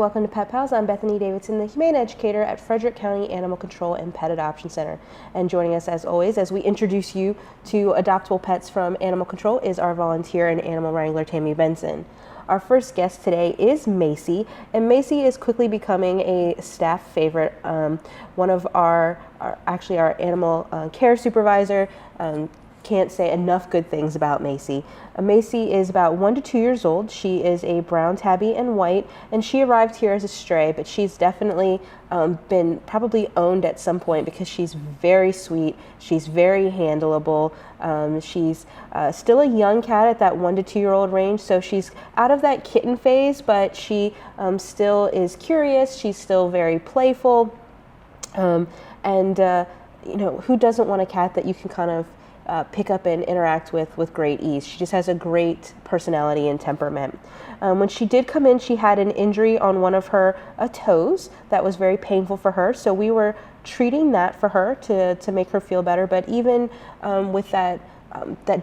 welcome to Pet Pals. I'm Bethany Davidson, the Humane Educator at Frederick County Animal Control and Pet Adoption Center. And joining us as always, as we introduce you to adoptable pets from Animal Control, is our volunteer and animal wrangler, Tammy Benson. Our first guest today is Macy, and Macy is quickly becoming a staff favorite. One of our animal care supervisor can't say enough good things about Macy. Macy is about 1 to 2 years old. She is a brown tabby and white, and she arrived here as a stray, but she's definitely been probably owned at some point because she's very sweet. She's very handleable. She's still a young cat at that 1 to 2 year old range, so she's out of that kitten phase, but she still is curious. She's still very playful, and you know, who doesn't want a cat that you can kind of pick up and interact with great ease? She just has a great personality and temperament. When she did come in, she had an injury on one of her toes that was very painful for her, so we were treating that for her to make her feel better. But even with that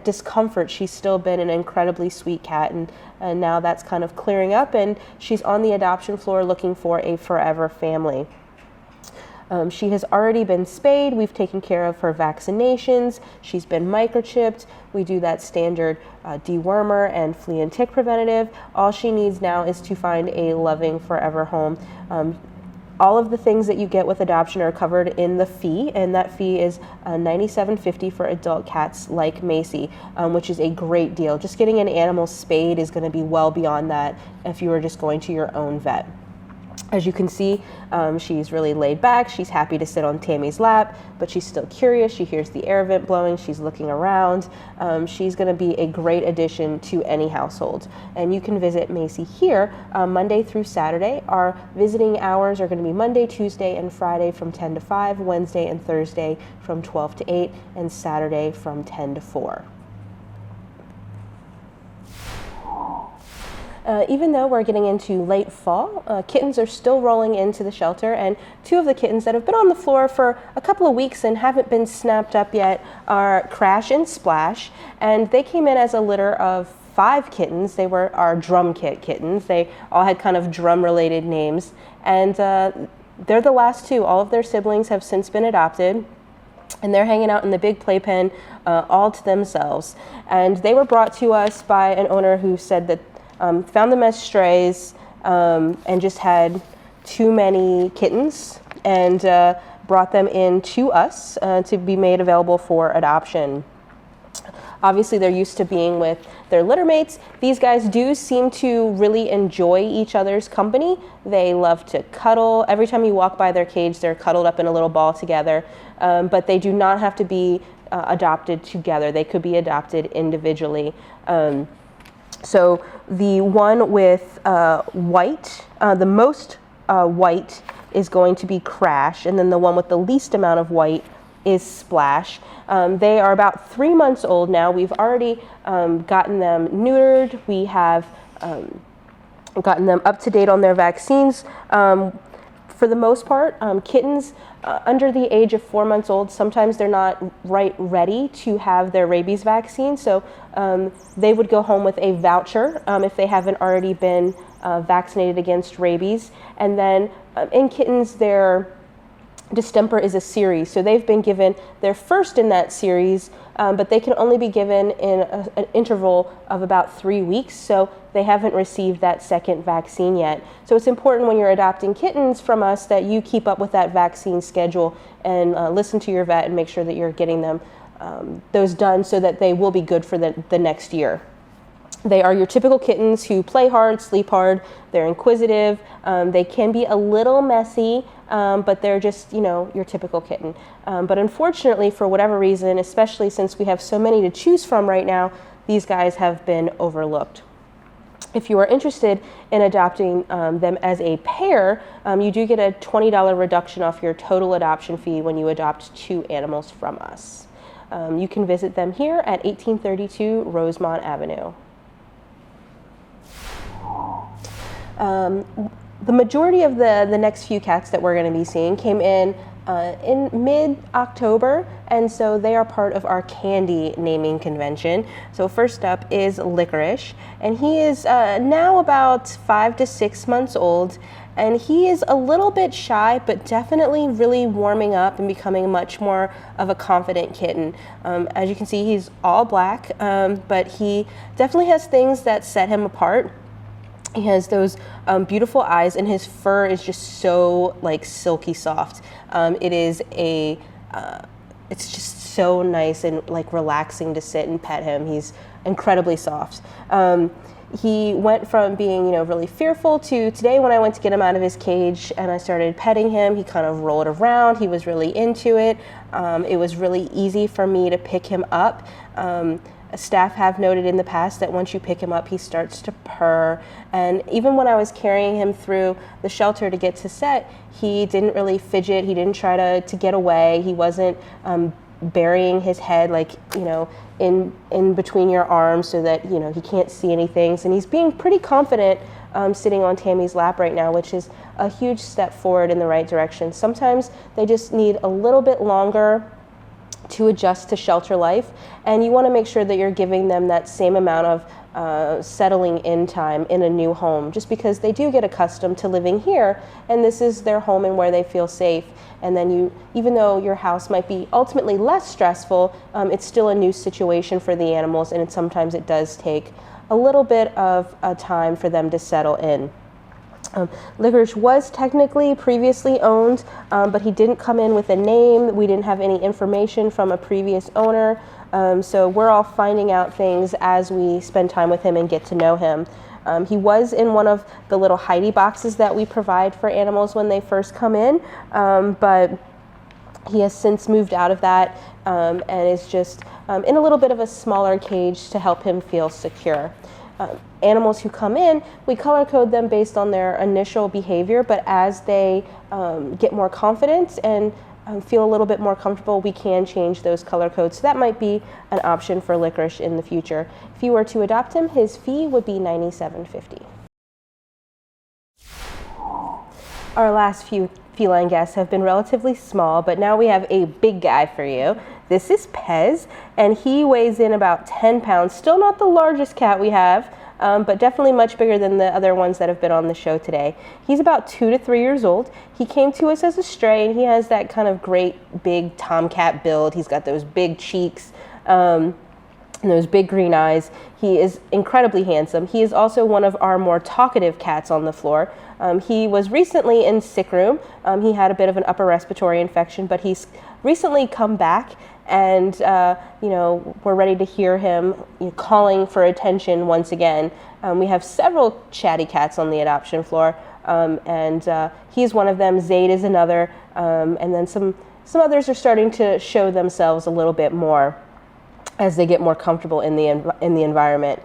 discomfort, she's still been an incredibly sweet cat, and now that's kind of clearing up, and she's on the adoption floor looking for a forever family. She has already been spayed. We've taken care of her vaccinations. She's been microchipped. We do that standard dewormer and flea and tick preventative. All she needs now is to find a loving forever home. All of the things that you get with adoption are covered in the fee, and that fee is $97.50 for adult cats like Macy, which is a great deal. Just getting an animal spayed is going to be well beyond that if you were just going to your own vet. As you can see, she's really laid back. She's happy to sit on Tammy's lap, but she's still curious. She hears the air vent blowing. She's looking around. She's going to be a great addition to any household. And you can visit Macy here Monday through Saturday. Our visiting hours are going to be Monday, Tuesday, and Friday from 10 to 5, Wednesday and Thursday from 12 to 8, and Saturday from 10 to 4. Even though we're getting into late fall, kittens are still rolling into the shelter, and 2 of the kittens that have been on the floor for a couple of weeks and haven't been snapped up yet are Crash and Splash, and they came in as a litter of 5 kittens. They were our drum kit kittens. They all had kind of drum-related names, and they're the last 2. All of their siblings have since been adopted, and they're hanging out in the big playpen all to themselves. And they were brought to us by an owner who said that found them as strays and just had too many kittens, and brought them in to us to be made available for adoption. Obviously, they're used to being with their litter mates. These guys do seem to really enjoy each other's company. They love to cuddle. Every time you walk by their cage, they're cuddled up in a little ball together, but they do not have to be adopted together. They could be adopted individually. So the one with white, the most white is going to be Crash, and then the one with the least amount of white is Splash. They are about 3 months old now. We've already gotten them neutered. We have gotten them up to date on their vaccines. For the most part, kittens under the age of 4 months old, sometimes they're not ready to have their rabies vaccine, so they would go home with a voucher if they haven't already been vaccinated against rabies. And then in kittens, their distemper is a series, so they've been given their first in that series, but they can only be given in an interval of about 3 weeks, so they haven't received that second vaccine yet. So it's important when you're adopting kittens from us that you keep up with that vaccine schedule and listen to your vet and make sure that you're getting them those done so that they will be good for the next year. They are your typical kittens who play hard, sleep hard, they're inquisitive, they can be a little messy, but they're just, you know, your typical kitten. But unfortunately, for whatever reason, especially since we have so many to choose from right now, these guys have been overlooked. If you are interested in adopting them as a pair, you do get a $20 reduction off your total adoption fee when you adopt 2 animals from us. You can visit them here at 1832 Rosemont Avenue. The majority of the next few cats that we're going to be seeing came in mid-October, and so they are part of our candy naming convention. So first up is Licorice, and he is now about 5 to 6 months old, and he is a little bit shy, but definitely really warming up and becoming much more of a confident kitten. As you can see, he's all black, but he definitely has things that set him apart. He has those beautiful eyes, and his fur is just so like silky soft. It's just so nice and like relaxing to sit and pet him. He's incredibly soft. He went from being, really fearful to today when I went to get him out of his cage and I started petting him, he kind of rolled around. He was really into it. It was really easy for me to pick him up. Staff have noted in the past that once you pick him up, he starts to purr. And even when I was carrying him through the shelter to get to set, he didn't really fidget. He didn't try to get away. He wasn't burying his head in between your arms so that he can't see anything. And he's being pretty confident sitting on Tammy's lap right now, which is a huge step forward in the right direction. Sometimes they just need a little bit longer to adjust to shelter life, and you want to make sure that you're giving them that same amount of settling in time in a new home, just because they do get accustomed to living here and this is their home and where they feel safe. And then even though your house might be ultimately less stressful, it's still a new situation for the animals, and sometimes it does take a little bit of time for them to settle in. Licorice was technically previously owned, but he didn't come in with a name. We didn't have any information from a previous owner, so we're all finding out things as we spend time with him and get to know him. He was in one of the little Heidi boxes that we provide for animals when they first come in, but he has since moved out of that and is just in a little bit of a smaller cage to help him feel secure. Animals who come in, we color code them based on their initial behavior, but as they get more confident and feel a little bit more comfortable, we can change those color codes. So that might be an option for Licorice in the future. If you were to adopt him, his fee would be $97.50. Our last few feline guests have been relatively small, but now we have a big guy for you. This is Pez, and he weighs in about 10 pounds. Still not the largest cat we have, but definitely much bigger than the other ones that have been on the show today. He's about 2 to 3 years old. He came to us as a stray, and he has that kind of great big tomcat build. He's got those big cheeks and those big green eyes. He is incredibly handsome. He is also one of our more talkative cats on the floor. He was recently in sick room. He had a bit of an upper respiratory infection, but he's recently come back, and we're ready to hear him calling for attention once again. We have several chatty cats on the adoption floor, and he's one of them. Zayd is another, and then some others are starting to show themselves a little bit more as they get more comfortable in the environment.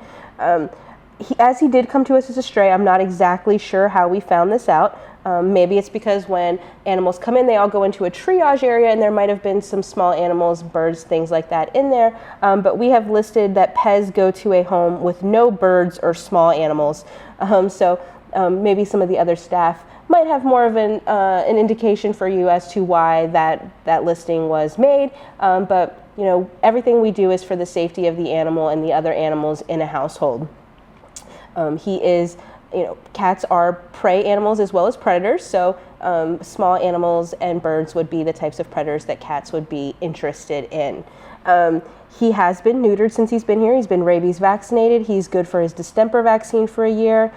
As he did come to us as a stray, I'm not exactly sure how we found this out. Maybe it's because when animals come in, they all go into a triage area, and there might have been some small animals, birds, things like that in there. But we have listed that Pez go to a home with no birds or small animals. So maybe some of the other staff might have more of an indication for you as to why that listing was made. But everything we do is for the safety of the animal and the other animals in a household. Cats are prey animals as well as predators, so small animals and birds would be the types of predators that cats would be interested in. He has been neutered since he's been here. He's been rabies vaccinated. He's good for his distemper vaccine for a year.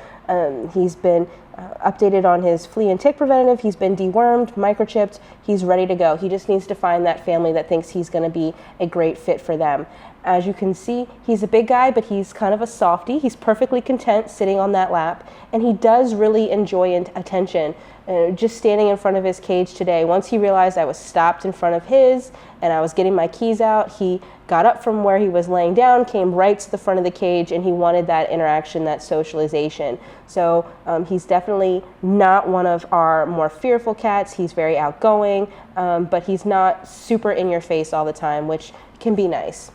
He's been updated on his flea and tick preventative. He's been dewormed, microchipped. He's ready to go. He just needs to find that family that thinks he's going to be a great fit for them. As you can see, he's a big guy, but he's kind of a softie. He's perfectly content sitting on that lap, and he does really enjoy attention. Just standing in front of his cage today, once he realized I was stopped in front of his and I was getting my keys out, he got up from where he was laying down, came right to the front of the cage, and he wanted that interaction, that socialization. So he's definitely not one of our more fearful cats. He's very outgoing, but he's not super in your face all the time, which can be nice.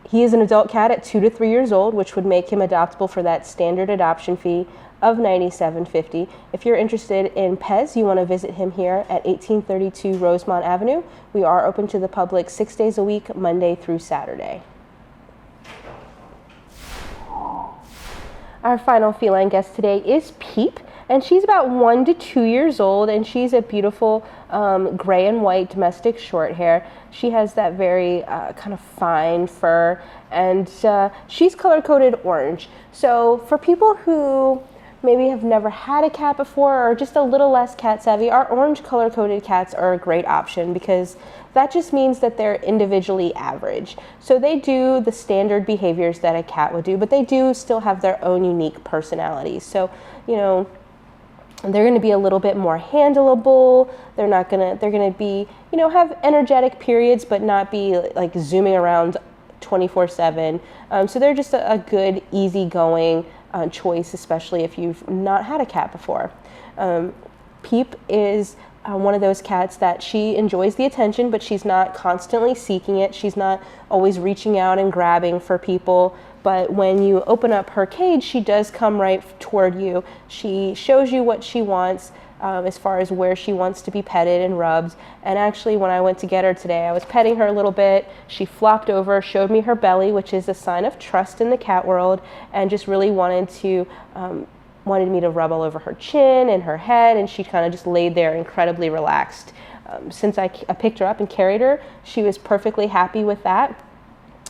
He is an adult cat at 2 to 3 years old, which would make him adoptable for that standard adoption fee of $97.50. If you're interested in Pez, you want to visit him here at 1832 Rosemont Avenue. We are open to the public 6 days a week, Monday through Saturday. Our final feline guest today is Peep, and she's about 1 to 2 years old, and she's a beautiful gray and white domestic short hair. She has that very kind of fine fur, and she's color-coded orange. So for people who maybe have never had a cat before or just a little less cat savvy, our orange color-coded cats are a great option because that just means that they're individually average. So they do the standard behaviors that a cat would do, but they do still have their own unique personalities. So, you know, they're going to be a little bit more handleable. They're going to be, you know, have energetic periods, but not be like zooming around 24/7. So they're just a good, easygoing choice, especially if you've not had a cat before. Peep is one of those cats that she enjoys the attention, but she's not constantly seeking it. She's not always reaching out and grabbing for people. But when you open up her cage, she does come right toward you. She shows you what she wants as far as where she wants to be petted and rubbed. And actually, when I went to get her today, I was petting her a little bit. She flopped over, showed me her belly, which is a sign of trust in the cat world, and just really wanted me to rub all over her chin and her head, and she kind of just laid there incredibly relaxed. Since I picked her up and carried her, she was perfectly happy with that.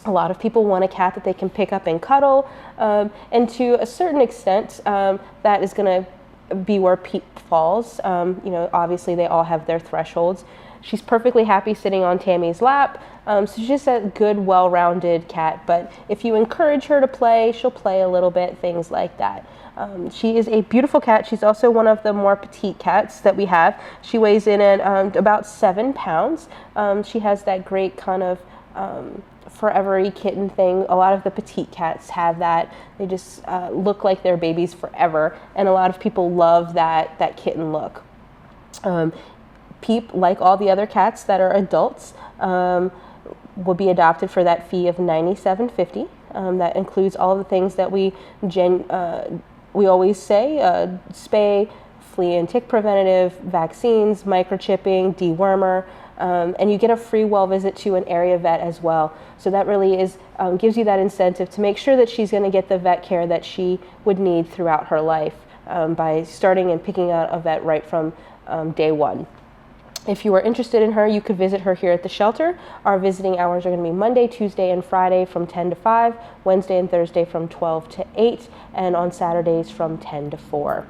A lot of people want a cat that they can pick up and cuddle, and to a certain extent, that is going to be where Peep falls. You know, obviously they all have their thresholds. She's perfectly happy sitting on Tammy's lap, so she's just a good, well-rounded cat. But if you encourage her to play, she'll play a little bit, things like that. She is a beautiful cat. She's also one of the more petite cats that we have. She weighs in at about 7 pounds. She has that great kind of forever-y kitten thing. A lot of the petite cats have that. They just look like they're babies forever, and a lot of people love that kitten look. Peep, like all the other cats that are adults, will be adopted for that fee of $97.50. That includes all the things that we always say: spay, flea and tick preventative, vaccines, microchipping, dewormer, and you get a free well visit to an area vet as well. So that really is gives you that incentive to make sure that she's going to get the vet care that she would need throughout her life by starting and picking out a vet right from day one. If you are interested in her, you could visit her here at the shelter. Our visiting hours are going to be Monday, Tuesday, and Friday from 10 to 5, Wednesday and Thursday from 12 to 8, and on Saturdays from 10 to 4.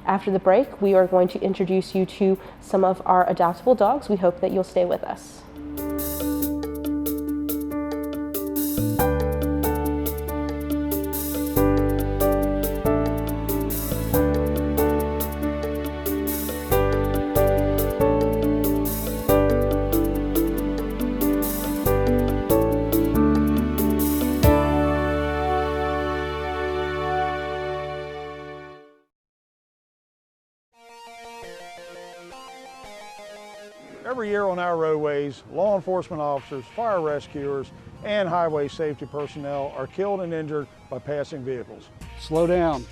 After the break, we are going to introduce you to some of our adoptable dogs. We hope that you'll stay with us. Every year on our roadways, law enforcement officers, fire rescuers, and highway safety personnel are killed and injured by passing vehicles. Slow down.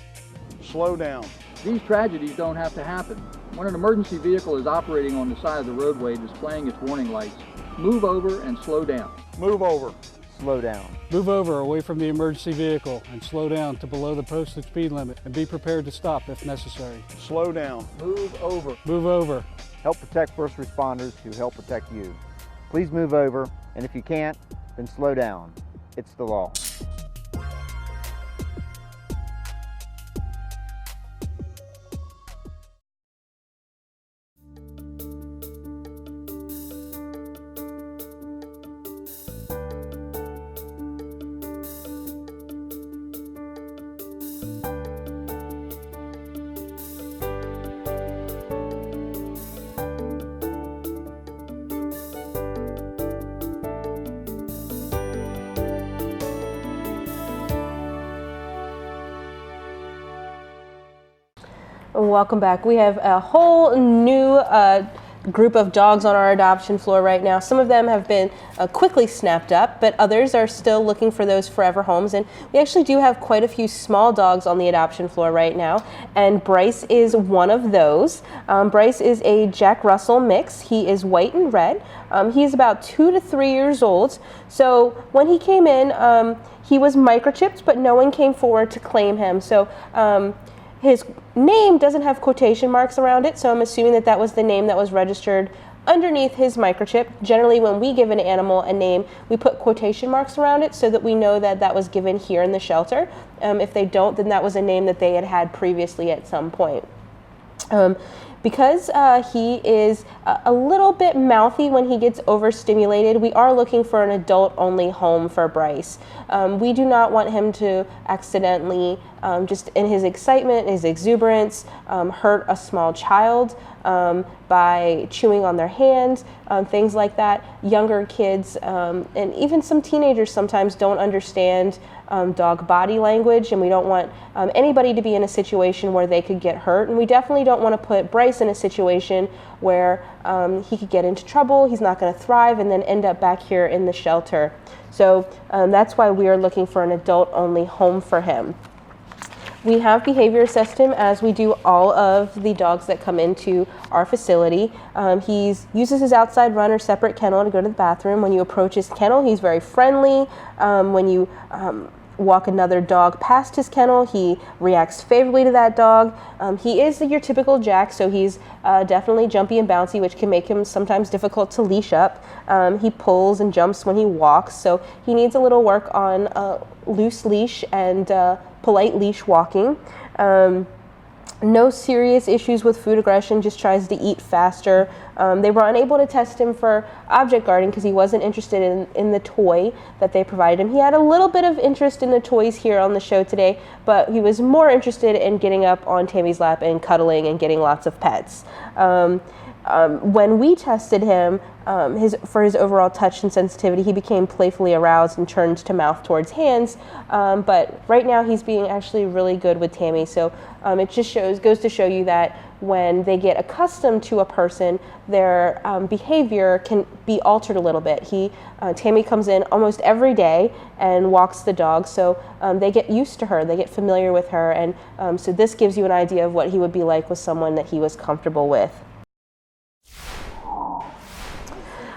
Slow down. These tragedies don't have to happen. When an emergency vehicle is operating on the side of the roadway displaying its warning lights, move over and slow down. Move over. Slow down. Move over away from the emergency vehicle and slow down to below the posted speed limit, and be prepared to stop if necessary. Slow down. Move over. Move over. Help protect first responders who help protect you. Please move over, and if you can't, then slow down. It's the law. Welcome back. We have a whole new group of dogs on our adoption floor right now. Some of them have been quickly snapped up, but others are still looking for those forever homes. And we actually do have quite a few small dogs on the adoption floor right now, and Bryce is one of those. Bryce is a Jack Russell mix. He is white and red. He's about 2 to 3 years old. So when he came in, he was microchipped, but no one came forward to claim him. So His name doesn't have quotation marks around it, so I'm assuming that that was the name that was registered underneath his microchip. Generally, when we give an animal a name, we put quotation marks around it so that we know that that was given here in the shelter. If they don't, then that was a name that they had had previously at some point. Because he is a little bit mouthy when he gets overstimulated, we are looking for an adult-only home for Bryce. We do not want him to accidentally, just in his excitement, his exuberance, hurt a small child by chewing on their hands, things like that. Younger kids and even some teenagers sometimes don't understand dog body language, and we don't want anybody to be in a situation where they could get hurt, and we definitely don't want to put Bryce in a situation where he could get into trouble, he's not going to thrive, and then end up back here in the shelter. So that's why we are looking for an adult-only home for him. We have behavior assessed him as we do all of the dogs that come into our facility. He uses his outside run or separate kennel to go to the bathroom. When you approach his kennel, he's very friendly. When you walk another dog past his kennel, he reacts favorably to that dog. He is your typical Jack, so he's definitely jumpy and bouncy, which can make him sometimes difficult to leash up. He pulls and jumps when he walks, so he needs a little work on loose leash and polite leash walking. No serious issues with food aggression, just tries to eat faster. They were unable to test him for object guarding because he wasn't interested in the toy that they provided him. He had a little bit of interest in the toys here on the show today, but he was more interested in getting up on Tammy's lap and cuddling and getting lots of pets. When we tested him for his overall touch and sensitivity, he became playfully aroused and turned to mouth towards hands. But right now he's being actually really good with Tammy. So it just goes to show you that when they get accustomed to a person, their behavior can be altered a little bit. Tammy comes in almost every day and walks the dog, so they get used to her, they get familiar with her, and so this gives you an idea of what he would be like with someone that he was comfortable with.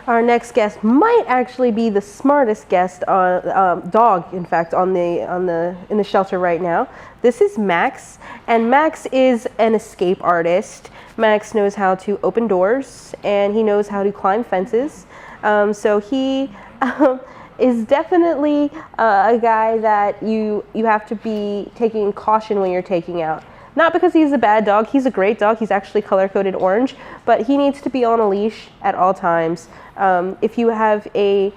Our next guest might actually be the smartest guest on dog, in fact, in the shelter right now. This is Max, and Max is an escape artist. Max knows how to open doors, and he knows how to climb fences. So he is definitely a guy that you have to be taking caution when you're taking out. Not because he's a bad dog, he's a great dog, he's actually color-coded orange, but he needs to be on a leash at all times. If you have a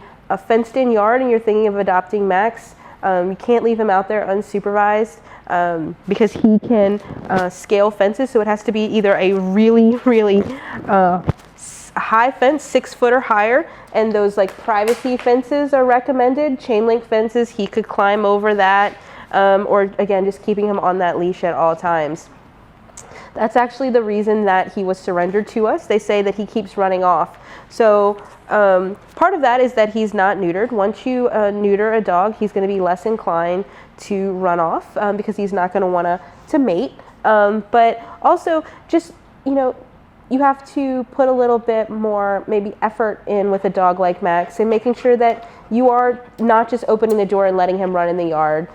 fenced-in yard and you're thinking of adopting Max, you can't leave him out there unsupervised because he can scale fences, so it has to be either a really, really high fence, 6 foot or higher, and those like privacy fences are recommended. Chain link fences, he could climb over that. Or again, just keeping him on that leash at all times. That's actually the reason that he was surrendered to us. They say that he keeps running off. So part of that is that he's not neutered. Once you neuter a dog, he's going to be less inclined to run off because he's not going to want to mate. But also just, you have to put a little bit more maybe effort in with a dog like Max and making sure that you are not just opening the door and letting him run in the yard,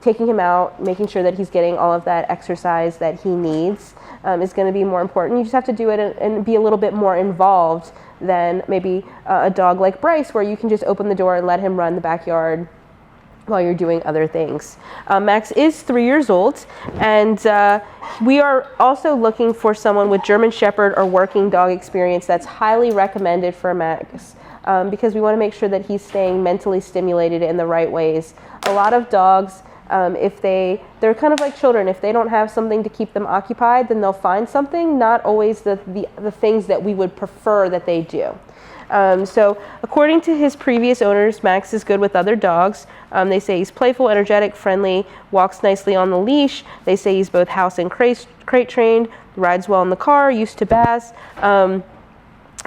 taking him out, making sure that he's getting all of that exercise that he needs is going to be more important. You just have to do it and be a little bit more involved than maybe a dog like Bryce, where you can just open the door and let him run the backyard while you're doing other things. Max is 3 years old, and we are also looking for someone with German Shepherd or working dog experience. That's highly recommended for Max because we want to make sure that he's staying mentally stimulated in the right ways. A lot of dogs, if they're kind of like children. If they don't have something to keep them occupied, then they'll find something, not always the things that we would prefer that they do. So according to his previous owners, Max is good with other dogs. They say he's playful, energetic, friendly, walks nicely on the leash. They say he's both house and crate trained, rides well in the car, used to baths,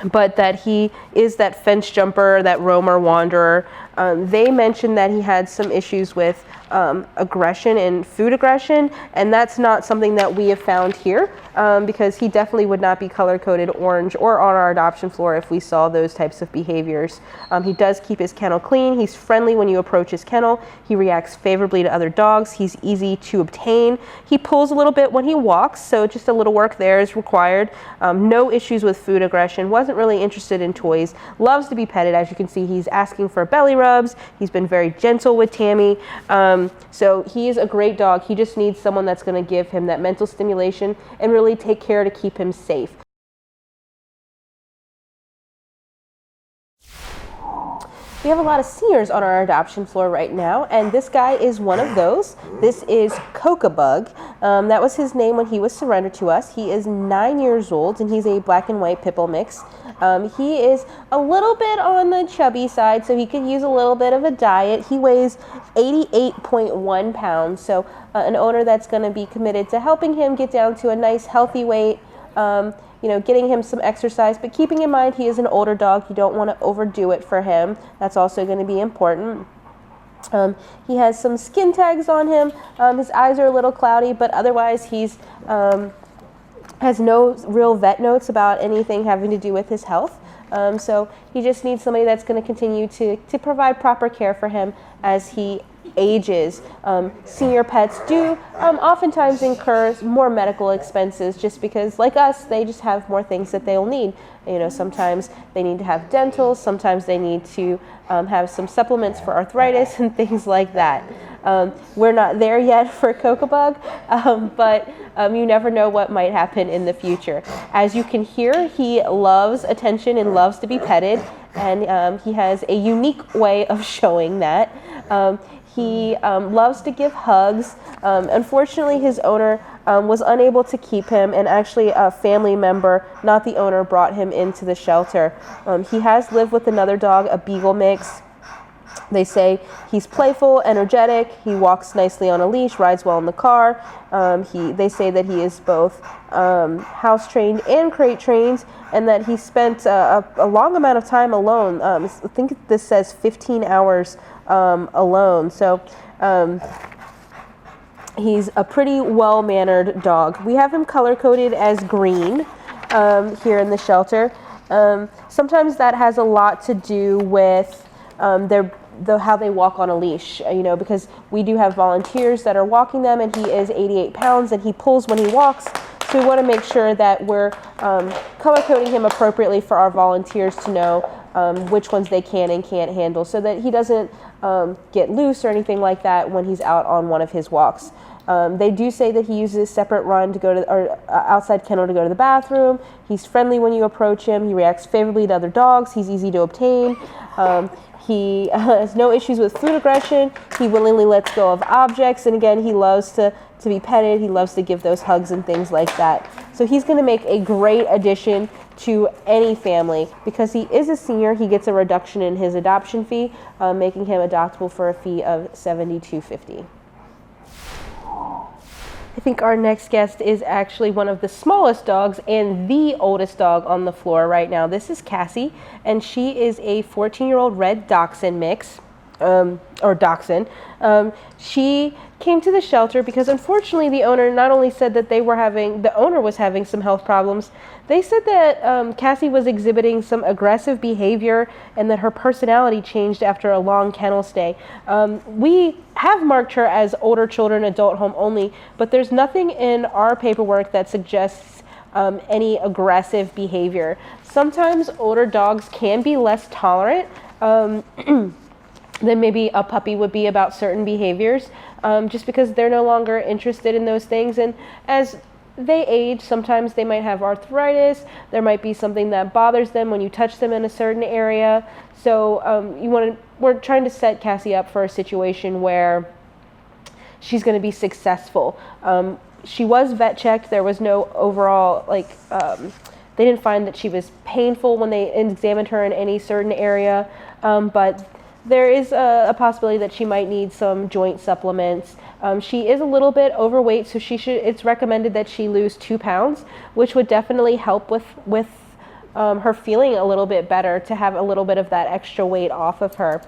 but that he is that fence jumper, that roamer, wanderer. They mentioned that he had some issues with aggression and food aggression, and that's not something that we have found here, because he definitely would not be color-coded orange or on our adoption floor if we saw those types of behaviors. He does keep his kennel clean. He's friendly when you approach his kennel. He reacts favorably to other dogs. He's easy to obtain. He pulls a little bit when he walks, so just a little work there is required. No issues with food aggression. Wasn't really interested in toys. Loves to be petted. As you can see, he's asking for belly rubs. He's been very gentle with Tammy. So he is a great dog. He just needs someone that's going to give him that mental stimulation and really take care to keep him safe. We have a lot of seniors on our adoption floor right now, and this guy is one of those. This is Coca-Bug. That was his name when he was surrendered to us. He is 9 years old, and he's a black and white pit bull mix. He is a little bit on the chubby side, so he could use a little bit of a diet. He weighs 88.1 pounds, so an owner that's going to be committed to helping him get down to a nice healthy weight, getting him some exercise, but keeping in mind he is an older dog. You don't want to overdo it for him. That's also going to be important. He has some skin tags on him. His eyes are a little cloudy, but otherwise he's has no real vet notes about anything having to do with his health. So he just needs somebody that's going to continue to provide proper care for him as he ages. Senior pets do oftentimes incur more medical expenses just because, like us, they just have more things that they'll need. Sometimes they need to have dental, sometimes they need to have some supplements for arthritis and things like that. We're not there yet for Coca-Bug, but you never know what might happen in the future. As you can hear, he loves attention and loves to be petted, and he has a unique way of showing that. He loves to give hugs. Unfortunately, his owner was unable to keep him, and actually a family member, not the owner, brought him into the shelter. He has lived with another dog, a beagle mix. They say he's playful, energetic, he walks nicely on a leash, rides well in the car. They say that he is both house trained and crate trained, and that he spent a long amount of time alone. I think this says 15 hours alone. So he's a pretty well-mannered dog. We have him color-coded as green here in the shelter. Sometimes that has a lot to do with how they walk on a leash, because we do have volunteers that are walking them, and he is 88 pounds and he pulls when he walks. So we want to make sure that we're color-coding him appropriately for our volunteers to know which ones they can and can't handle, so that he doesn't get loose or anything like that when he's out on one of his walks. They do say that he uses a separate run to go to, or outside kennel to go to the bathroom. He's friendly when you approach him. He reacts favorably to other dogs. He's easy to obtain. He has no issues with food aggression. He willingly lets go of objects. And again, he loves to be petted. He loves to give those hugs and things like that. So he's going to make a great addition to any family. Because he is a senior, he gets a reduction in his adoption fee, making him adoptable for a fee of $72.50. I think our next guest is actually one of the smallest dogs and the oldest dog on the floor right now. This is Cassie, and she is a 14-year-old red dachshund mix, or dachshund. She came to the shelter because unfortunately the owner not only said that the owner was having some health problems, they said that Cassie was exhibiting some aggressive behavior and that her personality changed after a long kennel stay. We have marked her as older children adult home only, but there's nothing in our paperwork that suggests any aggressive behavior. Sometimes older dogs can be less tolerant than maybe a puppy would be about certain behaviors, just because they're no longer interested in those things. And as they age, sometimes they might have arthritis. There might be something that bothers them when you touch them in a certain area. So we're trying to set Cassie up for a situation where she's going to be successful. She was vet checked. There was no overall, they didn't find that she was painful when they examined her in any certain area, but there is a possibility that she might need some joint supplements. She is a little bit overweight, so it's recommended that she lose 2 pounds, which would definitely help with her feeling a little bit better, to have a little bit of that extra weight off of her.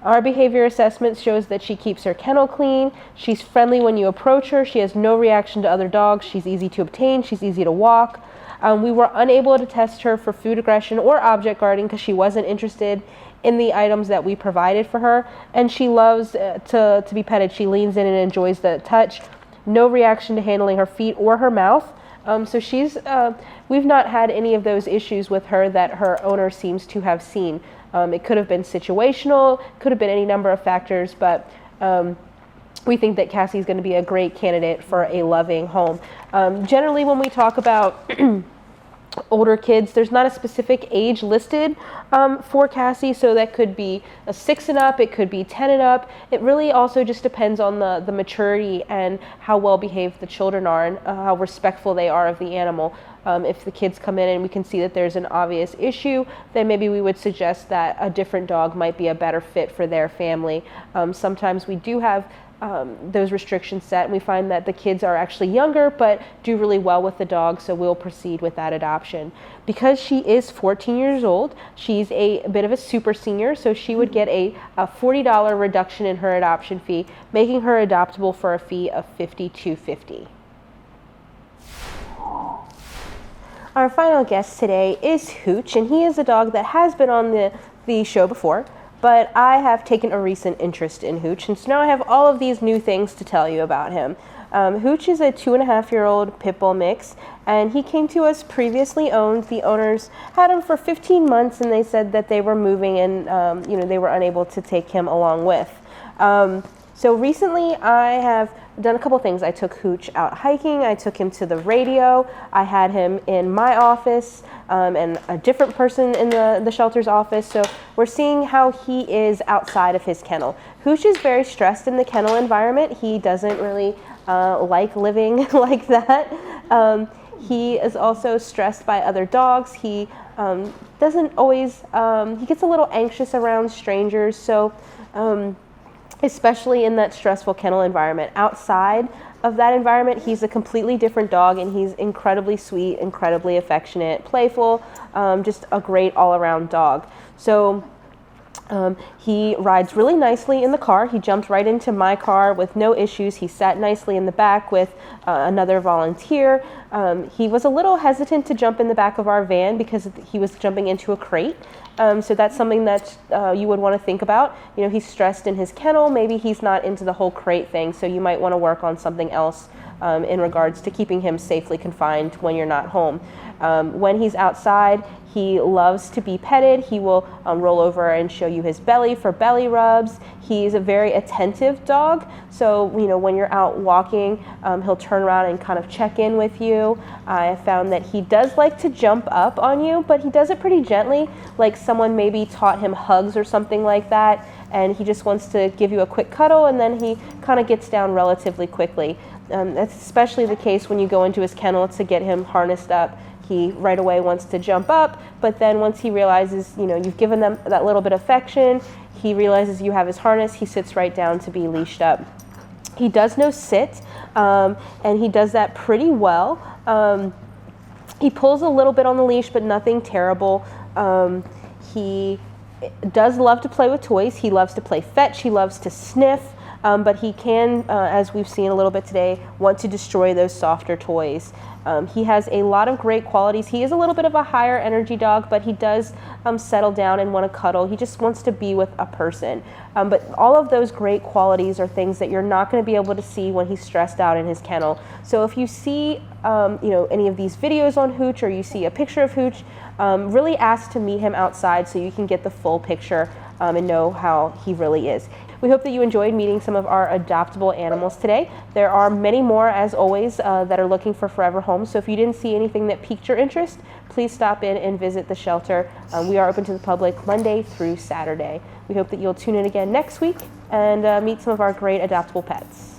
Our behavior assessment shows that she keeps her kennel clean. She's friendly when you approach her. She has no reaction to other dogs. She's easy to obtain. She's easy to walk. We were unable to test her for food aggression or object guarding because she wasn't interested in the items that we provided for her, and she loves to be petted. She leans in and enjoys the touch. No reaction to handling her feet or her mouth. So we've not had any of those issues with her that her owner seems to have seen. It could have been situational, could have been any number of factors, but we think that Cassie is going to be a great candidate for a loving home. Generally, when we talk about older kids, there's not a specific age listed for Cassie, so that could be a 6 and up, it could be 10 and up. It really also just depends on the maturity and how well behaved the children are and how respectful they are of the animal. If the kids come in and we can see that there's an obvious issue, then maybe we would suggest that a different dog might be a better fit for their family. Sometimes we do have those restrictions set, and we find that the kids are actually younger but do really well with the dog, so we'll proceed with that adoption. Because she is 14 years old, she's a bit of a super senior, so she would get a $40 reduction in her adoption fee, making her adoptable for a fee of $52.50. Our final guest today is Hooch, and he is a dog that has been on the show before, but I have taken a recent interest in Hooch, and so now I have all of these new things to tell you about him. Hooch is a 2.5-year-old pit bull mix, and he came to us previously owned. The owners had him for 15 months, and they said that they were moving and they were unable to take him along with. So recently I have done a couple things. I took Hooch out hiking, I took him to the radio, I had him in my office and a different person in the shelter's office. So we're seeing how he is outside of his kennel. Hooch is very stressed in the kennel environment. He doesn't really like living like that. He is also stressed by other dogs. He doesn't always, he gets a little anxious around strangers. So especially in that stressful kennel environment. Outside of that environment, he's a completely different dog, and he's incredibly sweet, incredibly affectionate, playful, just a great all-around dog. So he rides really nicely in the car. He jumped right into my car with no issues. He sat nicely in the back with another volunteer. He was a little hesitant to jump in the back of our van because he was jumping into a crate. So that's something that you would want to think about. You know, he's stressed in his kennel. Maybe he's not into the whole crate thing, so you might want to work on something else in regards to keeping him safely confined when you're not home. When he's outside, he loves to be petted. He will roll over and show you his belly for belly rubs. He's a very attentive dog, so when you're out walking, he'll turn around and kind of check in with you. I have found that he does like to jump up on you, but he does it pretty gently, like someone maybe taught him hugs or something like that, and he just wants to give you a quick cuddle, and then he kind of gets down relatively quickly. That's especially the case when you go into his kennel to get him harnessed up. He right away wants to jump up, but then once he realizes, you've given them that little bit of affection, he realizes you have his harness, he sits right down to be leashed up. He does know sit, and he does that pretty well. He pulls a little bit on the leash, but nothing terrible. He does love to play with toys. He loves to play fetch. He loves to sniff. But he can, as we've seen a little bit today, want to destroy those softer toys. He has a lot of great qualities. He is a little bit of a higher energy dog, but he does settle down and want to cuddle. He just wants to be with a person. But all of those great qualities are things that you're not going to be able to see when he's stressed out in his kennel. So if you see any of these videos on Hooch, or you see a picture of Hooch, really ask to meet him outside so you can get the full picture and know how he really is. We hope that you enjoyed meeting some of our adoptable animals today. There are many more, as always, that are looking for forever homes. So if you didn't see anything that piqued your interest, please stop in and visit the shelter. We are open to the public Monday through Saturday. We hope that you'll tune in again next week and meet some of our great adoptable pets.